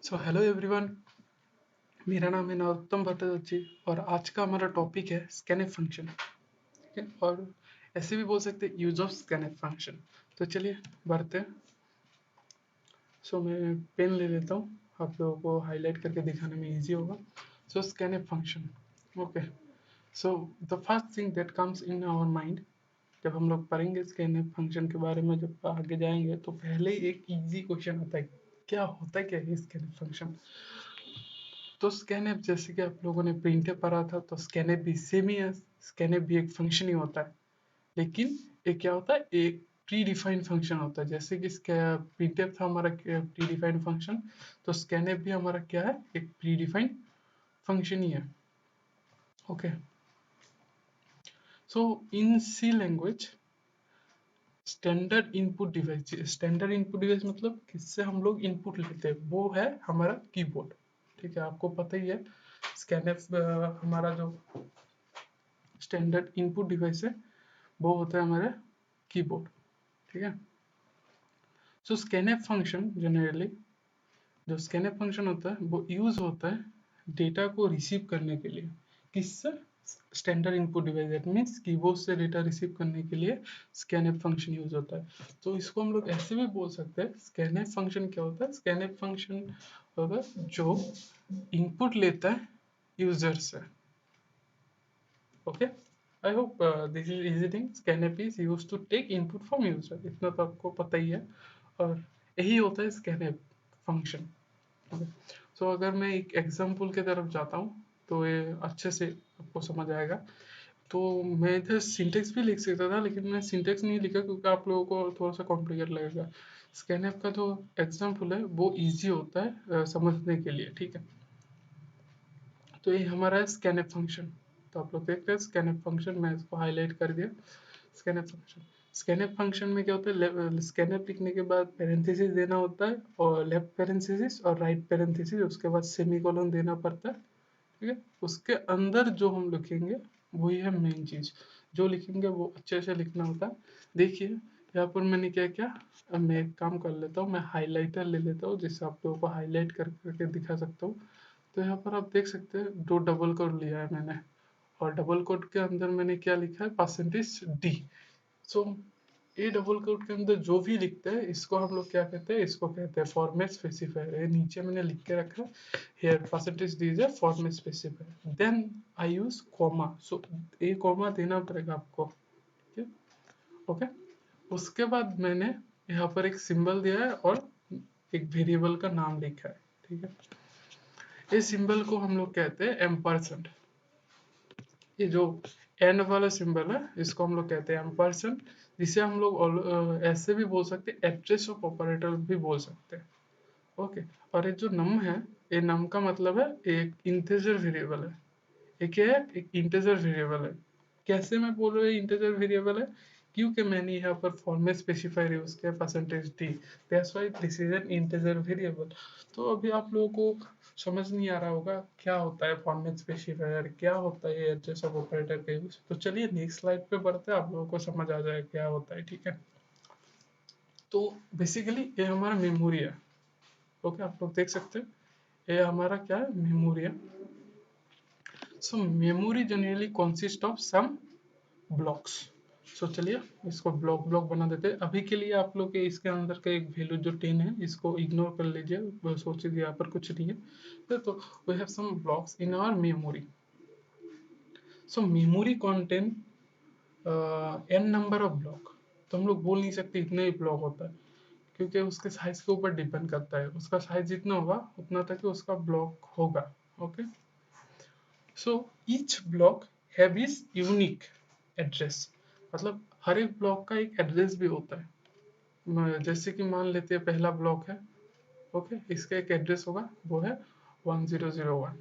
So hello everyone, मेरा नाम है नरोत्तम भट्टाचार्य और आज का हमारा टॉपिक है स्कैनएफ फंक्शन। ठीक है, और ऐसे भी बोल सकते हैं यूज ऑफ स्कैनएफ फंक्शन। तो चलिए बढ़ते हैं। सो मैं पेन ले लेता हूँ, आप लोगों को हाईलाइट करके दिखाने में इजी होगा। So scanf function, okay. So the first thing that comes in our mind, जब हम लोग पढ़ेंगे स्कैनएफ फंक्शन के बारे में, जब आगे जाएंगे तो पहले ही एक इजी क्वेश्चन आता है, क्या होता है, क्या है स्कैनएफ फंक्शन। तो स्कैनएफ जैसे कि आप लोगों ने प्रिंटफ पढ़ा था, तो स्कैनएफ भी सेम ही है। स्कैनएफ भी एक फंक्शन ही होता है, लेकिन एक क्या होता है, एक प्री डिफाइंड फंक्शन होता है। जैसे कि प्रिंटफ था हमारा प्री डिफाइंड फंक्शन, तो स्कैनएफ भी हमारा क्या है, एक प्री डिफाइंड फंक्शन ही है। ओके, सो इन सी लैंग्वेज स्टैंडर्ड इनपुट डिवाइस मतलब किससे हम लोग इनपुट लेते हैं, वो है हमारा कीबोर्ड। ठीक है, आपको पता ही है स्कैनएफ हमारा जो स्टैंडर्ड इनपुट डिवाइस है वो होता है हमारा कीबोर्ड। ठीक है, सो स्कैनएफ फंक्शन जनरली, जो स्कैनएफ फंक्शन होता है वो यूज होता है डेटा को रिसीव करने के लिए। किससे? Standard input device, that means keyboard से डेटा रिसीव करने के लिए स्कैनएफ फंक्शन यूज होता है। तो इसको हम लोग ऐसे भी बोल सकते हैं, स्कैनएफ फंक्शन क्या होता है, स्कैनएफ फंक्शन होगा जो इनपुट लेता है यूजर से। Okay, I hope this is easy thing. Scanf is used to take input from user. इतना तो आपको पता ही है, और यही होता है scanf फंक्शन। ओके, सो अगर मैं एक एग्जांपल की तरफ जाता हूँ तो ये अच्छे से आपको समझ आएगा। तो मैं इधर सिंटेक्स भी लिख सकता था, लेकिन मैं सिंटेक्स नहीं लिखा क्योंकि आप लोगों को थोड़ा सा कॉम्प्लिकेट लगेगा। स्कैनफ का जो एग्जांपल है वो इजी होता है समझने के लिए। ठीक है, तो ये हमारा है स्कैनफ फंक्शन। तो आप लोग देख रहे हैं स्कैनफ फंक्शन, मैं इसको हाईलाइट कर दिया। स्कैनफ फंक्शन, स्कैनफ फंक्शन में क्या होता है, स्कैनफ लिखने के बाद पेरेंथेसिस देना होता है, और लेफ्ट पेरेंथेसिस और राइट पेरेंथेसिस, उसके बाद सेमीकोलन देना पड़ता है। ठीक है, उसके अंदर जो हम लिखेंगे वही है मेन चीज, जो लिखेंगे वो अच्छे से लिखना होता है। देखिए यहाँ पर मैंने क्या किया, अब मैं एक काम कर लेता हूँ, मैं हाईलाइटर ले लेता हूँ जिससे आप लोगों को हाईलाइट करके दिखा सकता हूँ। तो यहाँ पर आप देख सकते हैं दो डबल कोड लिया है मैंने, और डबल कोड के अंदर मैंने क्या लिखा है, %d। सो ये डबल कोड के अंदर जो भी लिखते हैं इसको हम लोग क्या कहते हैं, इसको कहते हैं फॉर्मेट स्पेसिफायर। ये नीचे मैंने लिख के रखा है, here %d is a format specifier, then I use comma। सो ये कॉमा देना पड़ेगा आपको। ठीक है, ओके। उसके बाद मैंने यहाँ पर एक सिंबल दिया है और एक वेरिएबल का नाम लिखा है। ठीक है, इस सिंबल को हम लोग कहते हैं एम्परसेंड। ये जो एंड वाला सिंबल है इसको हम लोग कहते हैं एम्परसेंड, जिसे हम लोग ऐसे भी बोल सकते हैं, एड्रेस ऑफ ऑपरेटर भी बोल सकते हैं। ओके, और ये जो नम है, ये नम का मतलब है एक इंटीजर वेरिएबल है। ये क्या है, एक इंटीजर वेरिएबल है। कैसे मैं बोल रहा हूँ इंटीजर वेरिएबल है, क्योंकि मैंने यहाँ पर फॉर्मेट स्पेसिफायर यूज किया %d, that's why this is an integer variable. तो अभी आप लोगों को समझ नहीं आ रहा होगा क्या होता है फॉर्मेट स्पेसिफायर, क्या होता है एड्रेस ऑफ ऑपरेटर का यूज। तो चलिए नेक्स्ट स्लाइड पे बढ़ते हैं, आप लोगों को समझ आ जाएगा क्या होता है। ठीक है, तो बेसिकली ये हमारा मेमोरी है। ओके, आप लोग देख सकते हैं ये हमारा क्या है, मेमोरी है। So memory generally consist of some blocks. So चलिए इसको ब्लॉक ब्लॉक बना देते हैं। अभी के लिए आप लोग के इसके अंदर का एक वैल्यू जो 10 है इसको इग्नोर कर लीजिए, सोचिए यहाँ पर कुछ नहीं है। तो we have some blocks in our memory. So memory contain n number of block. तो हम लोग बोल नहीं सकते इतने ही ब्लॉक होता है, क्योंकि उसके साइज के ऊपर डिपेंड करता है। उसका साइज जितना होगा उतना तक ही उसका ब्लॉक होगा। Okay, so each block have is unique address, मतलब हर एक ब्लॉक का एक एड्रेस भी होता है। जैसे कि मान लेते हैं पहला ब्लॉक है, ओके, इसका एक एड्रेस होगा वो है 1001।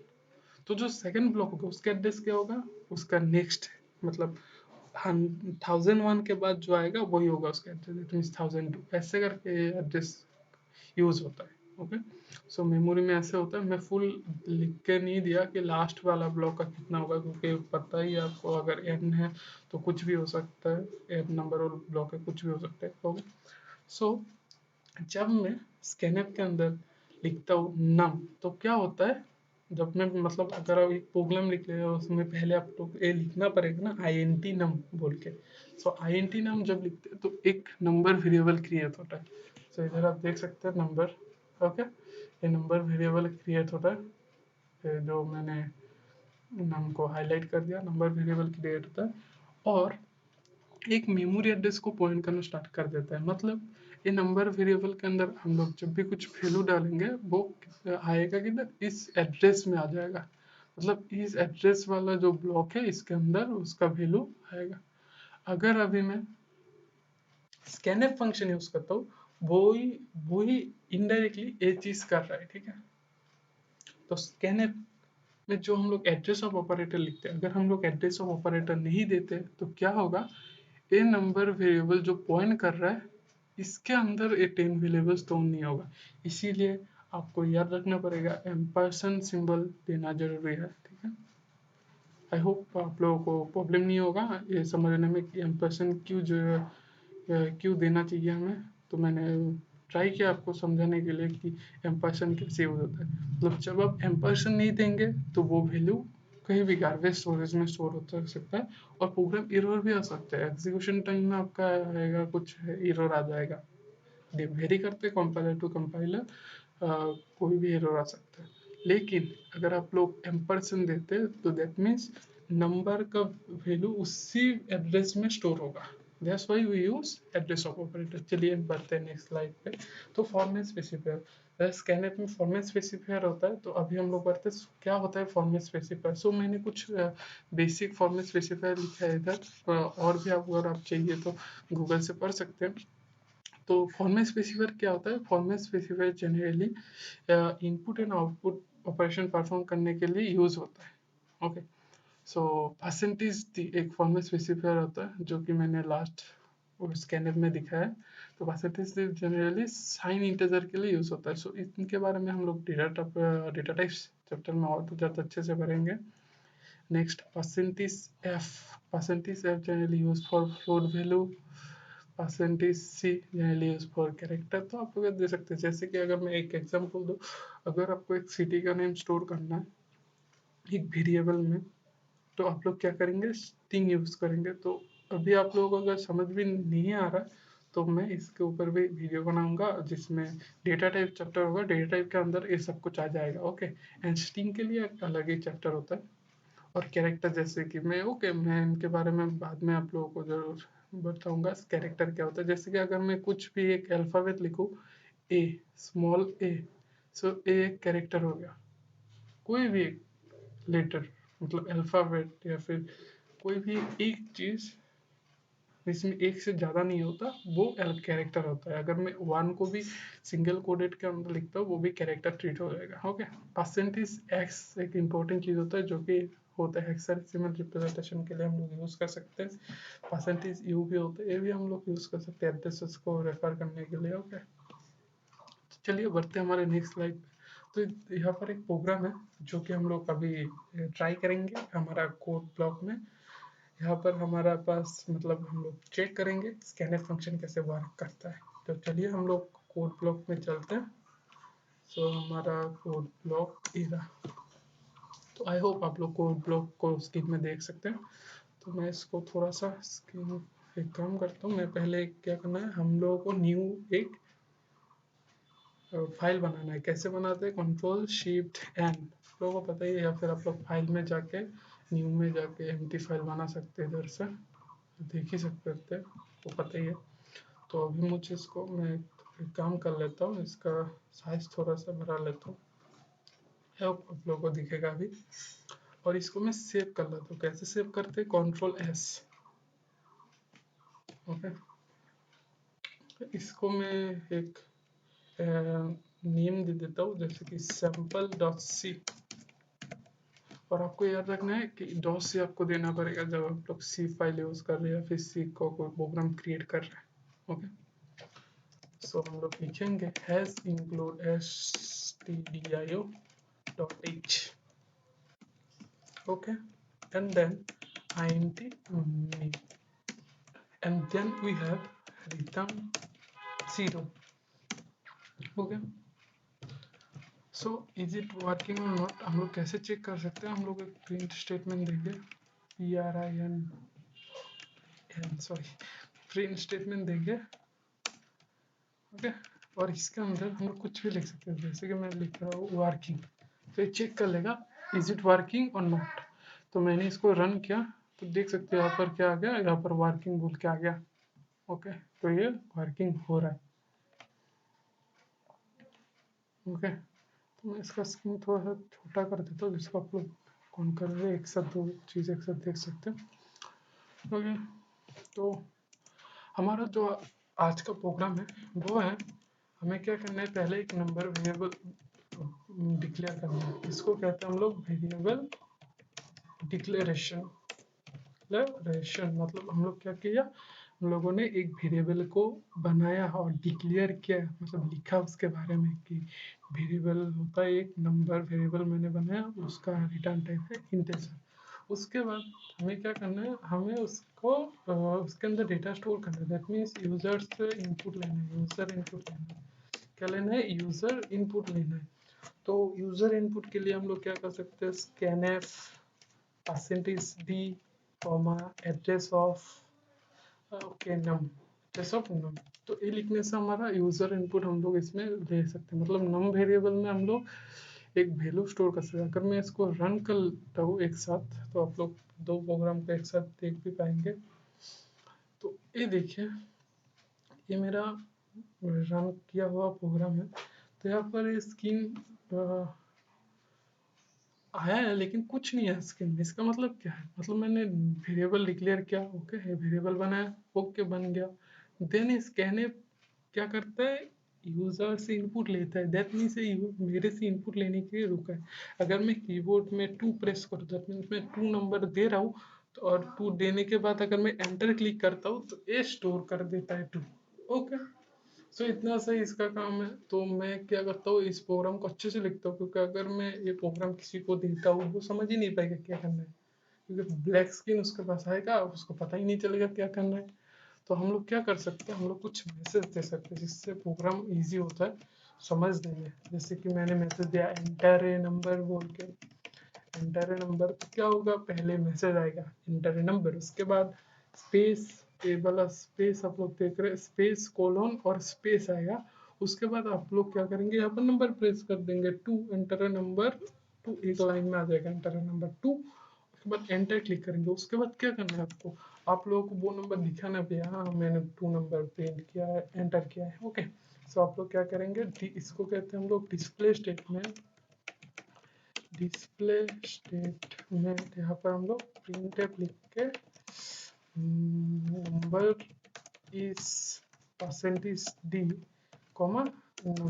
तो जो सेकंड ब्लॉक होगा उसका एड्रेस क्या होगा, उसका नेक्स्ट, मतलब 1001 के बाद जो आएगा वही होगा उसका एड्रेस, दैट मींस 1002, ऐसे करके एड्रेस यूज होता है। ओके, सो मेमोरी में ऐसे होता है। मैं फुल लिख के नहीं दिया कि लास्ट वाला ब्लॉक का कितना होगा, क्योंकि पता ही है आपको अगर n है तो कुछ भी हो सकता है, n नंबर और ब्लॉक है कुछ भी हो सकता है। ओके, सो जब मैं स्कैनएफ के अंदर लिखता हूँ नम, तो क्या होता है, जब मैं मतलब अगर आप एक प्रोग्राम लिख रहे हो उसमें पहले आप लोग ये लिखना पड़ेगा ना INT नम बोल के। सो INT नम जब लिखते हैं तो एक नंबर वेरिएबल क्रिएट होता है। सो इधर आप देख सकते हैं नंबर, ओके, ये नंबर वेरिएबल क्रिएट होता है, ये जो मैंने नाम को हाईलाइट कर दिया, नंबर वेरिएबल क्रिएट होता है और एक मेमोरी एड्रेस को पॉइंट करना स्टार्ट कर देता है। मतलब ये नंबर वेरिएबल के अंदर हम लोग जब भी कुछ वैल्यू डालेंगे वो आएगा किधर, इस एड्रेस में आ जाएगा। मतलब इस एड्रेस वाला जो ब्लॉक है इसके अंदर उसका वैल्यू आएगा। अगर अभी मैं स्कैनफ फंक्शन यूज करता हूँ, वो ही इनडायरेक्टली ये चीज कर रहा है, ठीक है। तो स्कैनफ में जो हम लोग एड्रेस ऑफ ऑपरेटर लिखते हैं, अगर हम लोग एड्रेस ऑफ ऑपरेटर नहीं देते तो क्या होगा, ये नंबर वेरिएबल जो पॉइंट कर रहा है इसके अंदर ये 10 वेरिएबल्स तो नहीं होगा। इसीलिए आपको याद रखना पड़ेगा एम्परसेंड सिंबल देना जरूरी है, ठीक है। आई होप आप लोगों को प्रॉब्लम नहीं होगा ये समझने में कि एम्परसेंड क्यों देना चाहिए हमें। तो मैंने ट्राई किया आपको समझाने के लिए कि एम्परसेंड कैसे यूज होता है। मतलब जब आप एम्परसेंड नहीं देंगे तो वो वैल्यू कहीं भी गार्बेज स्टोरेज में स्टोर हो सकता है और प्रोग्राम एरर भी आ सकता है। एग्जीक्यूशन टाइम में आपका आएगा कुछ एरर आ जाएगा, वेरी करते कंपाइलर टू कंपाइलर, कोई भी एरर आ सकता है। लेकिन अगर आप लोग एम्परसेंड देते हैं तो दैट मीन्स नंबर का वैल्यू उसी एड्रेस में स्टोर होगा। That's why we use address of operator. चलिए हम बढ़ते हैं नेक्स्ट स्लाइड पे। तो फॉर्मेट स्पेसिफायर, स्कैनर में फॉर्मेट स्पेसिफायर होता है। तो अभी हम लोग बढ़ते हैं क्या होता है फॉर्मेट स्पेसिफायर। सो मैंने कुछ बेसिक फॉर्मेट स्पेसिफायर लिखा है इधर, और भी आप अगर आप चाहिए तो गूगल से पढ़ सकते हैं। तो फॉर्मेट स्पेसिफायर क्या होता है, format specifier generally input and output operation perform करने के लिए यूज होता है, ओके। सो परसेंटेज एक फॉर्मेट स्पेसिफायर होता है जो कि मैंने लास्ट स्कैनर में दिखा है। तो परसेंटेज जनरली साइन इंटीजर के लिए यूज होता है। सो इनके बारे में हम लोग डेटा टाइप्स चैप्टर में और ज़्यादा अच्छे से पढ़ेंगे। Next percentage F generally use for float value, percentage C generally use for character. तो आप लोग दे सकते हैं, जैसे कि अगर मैं एक एग्जांपल दूं, अगर आपको एक सिटी का नेम स्टोर करना है एक वेरिएबल में, तो आप लोग क्या करेंगे, स्ट्रिंग यूज करेंगे। तो अभी आप लोगों को अगर समझ भी नहीं आ रहा तो मैं इसके ऊपर भी वीडियो बनाऊंगा जिसमें डेटा टाइप चैप्टर होगा, डेटा टाइप के अंदर ये सब कुछ आ जाएगा, ओके। एंड स्ट्रिंग के लिए एक अलग ही चैप्टर होता है। और कैरेक्टर जैसे कि मैं इनके बारे में बाद में आप लोगों को जरूर बताऊंगा कैरेक्टर क्या होता है। जैसे कि अगर मैं कुछ भी एक अल्फाबेट लिखूं, ए, स्मॉल ए, सो ए एक कैरेक्टर हो गया। कोई भी एक लेटर मतलब अल्फाबेट या फिर कोई भी एक चीज जिसमें एक से ज्यादा नहीं होता वो कैरेक्टर होता है। अगर मैं वन को भी सिंगल कोडेड के अंदर लिखता हूँ वो भी कैरेक्टर ट्रीट हो जाएगा, ओके। परसेंटेज एक्स एक इम्पोर्टेंट चीज होता है जो कि होता है हेक्साडेसिमल रिप्रेजेंटेशन के लिए हम लोग यूज कर सकते हैं। परसेंटेज यू भी होता है, ये भी हम लोग यूज कर सकते हैं एड्रेसेस को रेफर करने के लिए, ओके। चलिए बढ़ते हैं हमारे नेक्स्ट स्लाइड। तो यहाँ पर एक प्रोग्राम है जो कि हम लोग अभी ट्राई करेंगे हमारा कोड ब्लॉक में। यहाँ पर हमारा पास मतलब हम लोग चेक करेंगे स्कैनर फंक्शन कैसे वर्क करता है। तो चलिए हम लोग कोड ब्लॉक में चलते हैं। सो हमारा कोड ब्लॉक इधर, तो आई होप आप लोग कोड ब्लॉक को स्क्रीन में देख सकते हैं। तो मैं इसको थोड़ा सा स्क्रीन एक काम करता हूँ। मैं पहले क्या करना है, हम लोगों को न्यू एक फाइल बनाना है। कैसे बनाते हैं, कंट्रोल शिफ्ट एन, लोगों को पता ही है। या फिर आप लोग फाइल में जाके न्यू में जाके एम्प्टी फाइल बना सकते हैं, इधर से देख ही सकते हैं, वो पता ही है। तो अभी मुझे इसको मैं एक काम कर लेता हूँ, इसका साइज थोड़ा सा बढ़ा लेता हूँ, आप लोगों को दिखेगा अभी। और इसको मैं सेव कर लेता हूँ। कैसे सेव करते हैं, कंट्रोल एस, ओके। इसको मैं एक नेम दे देता हूँ जैसे कि सैम्पल डॉट सी। और आपको याद रखना है कि डॉट सी आपको देना पड़ेगा जब आप लोग सी फाइल यूज कर रहे हैं या फिर सी को कोई प्रोग्राम क्रिएट कर रहे हैं, ओके। सो हम लोग लिखेंगे has include stdio dot h, okay, and then int name, and then we have return 0, okay। So is it working और नॉट हम लोग कैसे चेक कर सकते हैं? हम लोग एक प्रिंट स्टेटमेंट देंगे, प्रिंट स्टेटमेंट देंगे, ओके। और इसके अंदर हम लोग कुछ भी लिख सकते हैं, जैसे कि मैं लिख रहा हूँ वर्किंग, तो ये चेक कर लेगा इज इट वर्किंग और नॉट। तो मैंने इसको रन किया तो देख सकते हो यहाँ पर क्या आ गया, यहाँ पर वर्किंग बोल के आ गया, ओके। तो ये वर्किंग हो रहा है, ओके। तो मैं इसका स्क्रीन थोड़ा सा छोटा कर देता हूँ जिसको आप लोग कौन कर रहे हैं एक साथ दो चीज़ एक साथ देख सकते हैं, ओके। तो हमारा जो आज का प्रोग्राम है वो है, हमें क्या करना है, पहले एक नंबर वेरिएबल डिक्लेयर करना है। इसको कहते हैं हम लोग वेरिएबल डिक्लेरेशन। मतलब हम लोग क्या किया, हम लोगों ने एक वेरिएबल को बनाया और डिक्लेयर किया, मतलब लिखा उसके बारे में कि वेरिएबल होता है एक नंबर वेरिएबल मैंने बनाया, उसका रिटर्न टाइप है इंटीजर। उसके बाद हमें क्या करना है, हमें उसको उसके अंदर डेटा स्टोर करना है। दैट मीन्स यूजर से इनपुट लेना है, यूजर इनपुट लेना है। क्या लेना है? यूजर इनपुट लेना है। तो यूजर इनपुट के लिए हम लोग क्या कर सकते हैं, scanf %d, address of okay num, address of num. तो ये लिखने से हमारा यूजर इनपुट हम लोग इसमें ले सकते हैं। मतलब नम वेरिएबल में हम लोग एक वैल्यू स्टोर कर सकते हैं। अगर मैं इसको रन करता हूँ एक साथ, तो आप लोग दो प्रोग्राम को एक साथ देख भी पाएंगे। तो ये देखिए, ये मेरा रन किया हुआ प्रोग्राम है। तो यहाँ पर स्क्रीन आया है लेकिन कुछ नहीं है स्क्रीन में। इसका मतलब क्या है? मतलब मैंने वेरिएबल डिक्लेयर किया, ओके, वेरिएबल बनाया, ओके, बन गया। देन स्कैनफ क्या करता है, यूजर से इनपुट लेता है। दैट मीन्स मेरे से इनपुट लेने के लिए रुका है। अगर मैं कीबोर्ड में 2 प्रेस करूँ, दैट मीन्स मैं 2 नंबर दे रहा हूँ, तो और 2 देने के बाद अगर मैं एंटर क्लिक करता हूँ तो ये स्टोर कर देता है 2, ओके। सो इतना सही इसका काम है। तो मैं क्या करता हूँ, इस प्रोग्राम को अच्छे से लिखता हूँ, क्योंकि अगर मैं ये प्रोग्राम किसी को देता हूँ वो समझ ही नहीं पाएगा क्या करना है, क्योंकि ब्लैक स्क्रीन उसके पास आएगा, उसको पता ही नहीं चलेगा क्या करना है। तो हम लोग क्या कर सकते हैं, हम लोग कुछ मैसेज दे सकते हैं जिससे प्रोग्राम इजी होता है समझने में। जैसे कि मैंने मैसेज दिया एंटर ए नंबर बोल के, एंटर ए नंबर, तो क्या होगा, पहले मैसेज आएगा एंटर ए नंबर, उसके बाद स्पेस, ए वाला स्पेस आप लोग देख रहे हैं, स्पेस कोलोन और स्पेस आएगा। उसके बाद आप लोग क्या करेंगे, यहाँ पर नंबर प्रेस कर देंगे 2, एंटर ए नंबर 2, एक लाइन में आ जाएगा एंटर ए नंबर 2। उसके बाद एंटर क्लिक करेंगे। उसके बाद क्या करना है आपको, आप लोगों को वो नंबर दिखाना भी है, हाँ मैंने 2 नंबर प्रिंट किया है, एंटर किया है, ओके। सो आप लोग क्या करेंगे, इसको कहते हैं हम लोग डिस्प्ले स्टेटमेंट। डिस्प्ले स्टेटमेंट यहाँ पर हम लोग प्रिंटफ लिख के number is %d, comma num,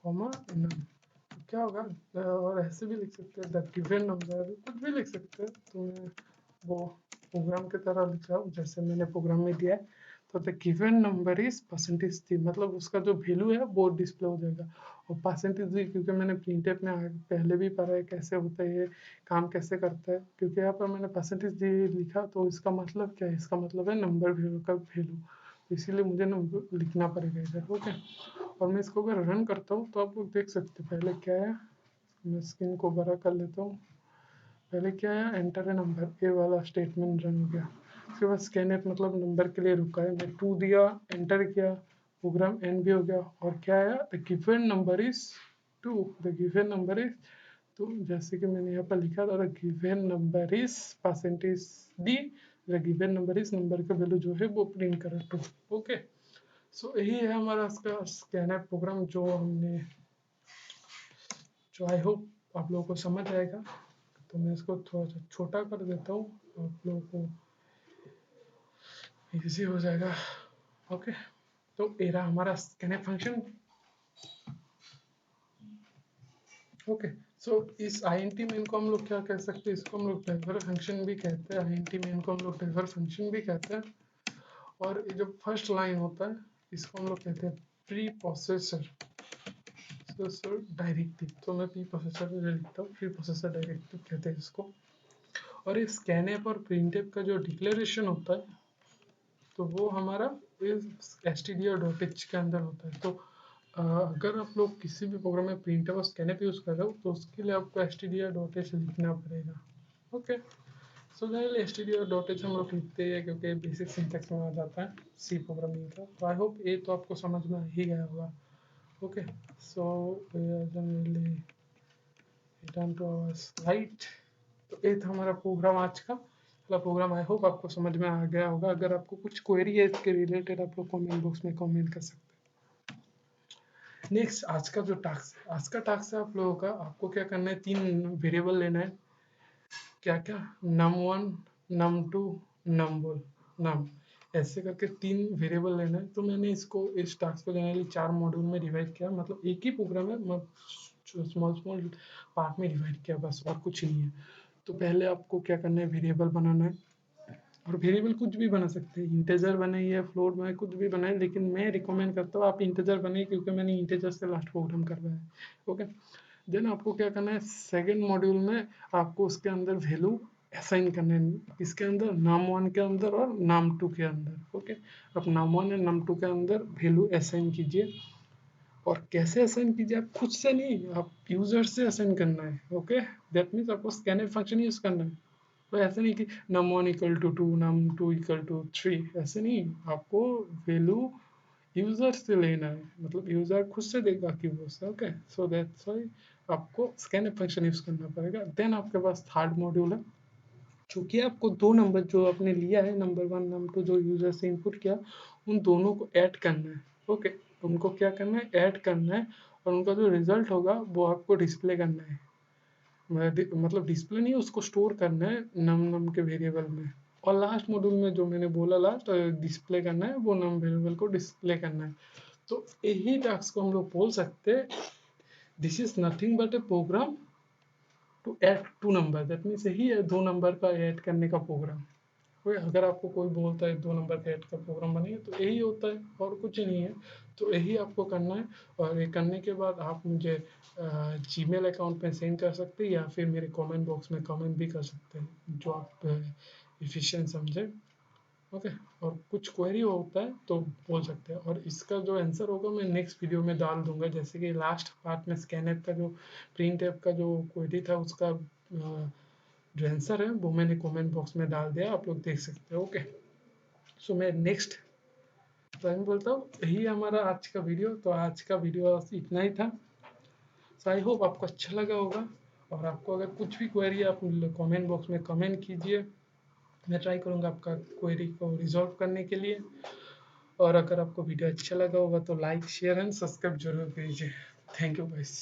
comma num. तो क्या होगा, और ऐसे भी लिख सकते हैं द गिवन नंबर, कुछ भी लिख सकते हैं। तो मैं वो प्रोग्राम की तरह लिख रहा हूँ जैसे मैंने प्रोग्राम में दिया है। तो the given number is %d, मतलब उसका जो वैल्यू है वो डिस्प्ले हो जाएगा। और %d क्योंकि मैंने प्रिंटफ में पहले भी पढ़ा है कैसे होता है ये काम, कैसे करता है। क्योंकि यहाँ पर मैंने %d लिखा, तो इसका मतलब क्या है, इसका मतलब है नंबर वैल्यू का वैल्यू, इसीलिए मुझे नंबर लिखना पड़ेगा इधर, ओके। और मैं इसको अगर रन करता हूँ तो आप लोग देख सकते हैं पहले क्या है। मैं स्क्रीन को बड़ा कर लेता हूँ। पहले क्या है, एंटर ए नंबर, ए वाला स्टेटमेंट रन हो गया। उसके बाद स्कैनफ मतलब नंबर के लिए रुका है, मैं 2 दिया, एंटर किया, प्रोग्राम एंड भी हो गया। और क्या आया, the given number is 2, the given number is, तो जैसे कि मैंने यहाँ पर लिखा था, the given number is %d, the given number is, number का वैल्यू जो है वो प्रिंट करा 2, ओके। सो यही है हमारा इसका स्कैनफ प्रोग्राम, जो आई होप आप लोगों को समझ आएगा। तो मैं इसको थोड़ा सा छोटा कर देता हूँ, आप लोगों को इजी हो जाएगा, ओके। तो ये रहा हमारा स्कैनफ फंक्शन, ओके। सो इस int मेन को हम लोग क्या कह सकते हैं, इसको हम लोग ड्राइवर फंक्शन भी कहते हैं। int मेन को हम लोग ड्राइवर फंक्शन भी कहते हैं। और ये जो फर्स्ट लाइन होता है इसको हम लोग कहते हैं प्री प्रोसेसर डायरेक्टिव। तो मैं प्री प्रोसेसर लिखता हूँ, प्री प्रोसेसर डायरेक्टिव कहते हैं इसको। और इस स्कैनफ और प्रिंटफ का जो डिक्लेरेशन होता है तो वो हमारा stdio.h के अंदर होता है। तो अगर आप लोग किसी भी प्रोग्राम में प्रिंटफ और स्कैनफ यूज़ कर रहे हो तो उसके लिए आपको stdio.h लिखना पड़ेगा। ओके, सो जनरली stdio.h हम लोग लिखते हैं क्योंकि बेसिक सिंटैक्स में आ जाता है सी प्रोग्रामिंग का। तो आई होप ये तो आपको समझ में आ ही गया होगा। Okay, so generally return to our slide. तो ये था हमारा प्रोग्राम आज का वाला प्रोग्राम। आई होप आपको समझ में आ गया होगा। अगर आपको कुछ क्वेरी है इसके रिलेटेड आप लोग कमेंट बॉक्स में कमेंट कर सकते हैं। नेक्स्ट आज का जो टास्क है, आज का टास्क है आप लोगों का, आपको क्या करना है, 3 वेरिएबल लेना है। क्या क्या, num1 num2 numbol num, ऐसे करके 3 वेरिएबल लेना है। तो मैंने इसको इस टास्क को जनरली 4 मॉड्यूल में डिवाइड किया, मतलब एक ही प्रोग्राम है, स्मॉल स्मॉल पार्ट में डिवाइड किया बस, और कुछ नहीं है। तो पहले आपको क्या करना है, वेरिएबल बनाना है। और वेरिएबल कुछ भी बना सकते हैं, इंटीजर बनाइए, फ्लोट बनाइए, कुछ भी बनाए, लेकिन मैं रिकमेंड करता हूँ आप इंटीजर बनाइए क्योंकि मैंने इंटीजर से लास्ट प्रोग्राम करवाया है। ओके, देन आपको क्या करना है, सेकेंड मॉड्यूल में आपको उसके अंदर वैल्यू असाइन करने हैं। इसके अंदर num1 के अंदर और num2 के अंदर। ओके, अब num1 और num2 के अंदर वैल्यू असाइन कीजिए। और कैसे असाइन कीजिए, आप खुद से नहीं, आप यूजर से असाइन करना है। ओके, दैट मीन्स आपको स्कैनर फंक्शन यूज करना है। तो ऐसे नहीं कि num1 equal to 2 num2 equal to 3, ऐसे नहीं, आपको वैल्यू यूजर से लेना है, मतलब यूजर खुद से देगा कि वो से। ओके, सो दैट्स व्हाई आपको स्कैन फंक्शन यूज करना पड़ेगा। देन आपके पास थर्ड मॉड्यूल है, चूंकि आपको 2 नंबर जो आपने लिया है, नंबर 1 नंबर 2 जो यूजर से इनपुट किया, उन दोनों को ऐड करना है। ओके, उनको क्या करना है, ऐड करना है, और उनका जो रिजल्ट होगा वो आपको डिस्प्ले करना है। मतलब डिस्प्ले नहीं, उसको स्टोर करना है नम नम के वेरिएबल में। और लास्ट मॉड्यूल में जो मैंने बोला लास्ट डिस्प्ले करना है, वो नम वेरिएबल को डिस्प्ले करना है। तो यही टास्क को हम लोग बोल सकते हैं, this is nothing but a program to add 2 number. That means यही है 2 नंबर का ऐड करने का प्रोग्राम। कोई अगर आपको कोई बोलता है 2 नंबर का ऐड का प्रोग्राम बनेगा, तो यही होता है और कुछ नहीं है। तो यही आपको करना है। और ये करने के बाद आप मुझे जीमेल अकाउंट पे सेंड कर सकते हैं, या फिर मेरे कमेंट बॉक्स में कमेंट भी कर सकते हैं, जो आप एफिशिएंट समझे। ओके, और कुछ क्वेरी होता है तो बोल सकते हैं, और इसका जो आंसर होगा मैं नेक्स्ट वीडियो में डाल दूंगा। जैसे कि लास्ट पार्ट में स्कैन ऐप का जो प्रिंट ऐप का जो क्वेरी था, उसका जो आंसर है वो मैंने कमेंट बॉक्स में डाल दिया, आप लोग देख सकते हैं। ओके, सो मैं नेक्स्ट टाइम बोलता हूँ, यही हमारा आज का वीडियो। तो आज का वीडियो इतना ही था। सो आई होप आपको अच्छा लगा होगा। और आपको अगर कुछ भी क्वेरी है, आप कमेंट बॉक्स में कमेंट कीजिए, मैं ट्राई करूँगा आपका क्वेरी को रिजॉल्व करने के लिए। और अगर आपको वीडियो अच्छा लगा होगा तो लाइक शेयर एंड सब्सक्राइब जरूर कीजिए। Thank you guys.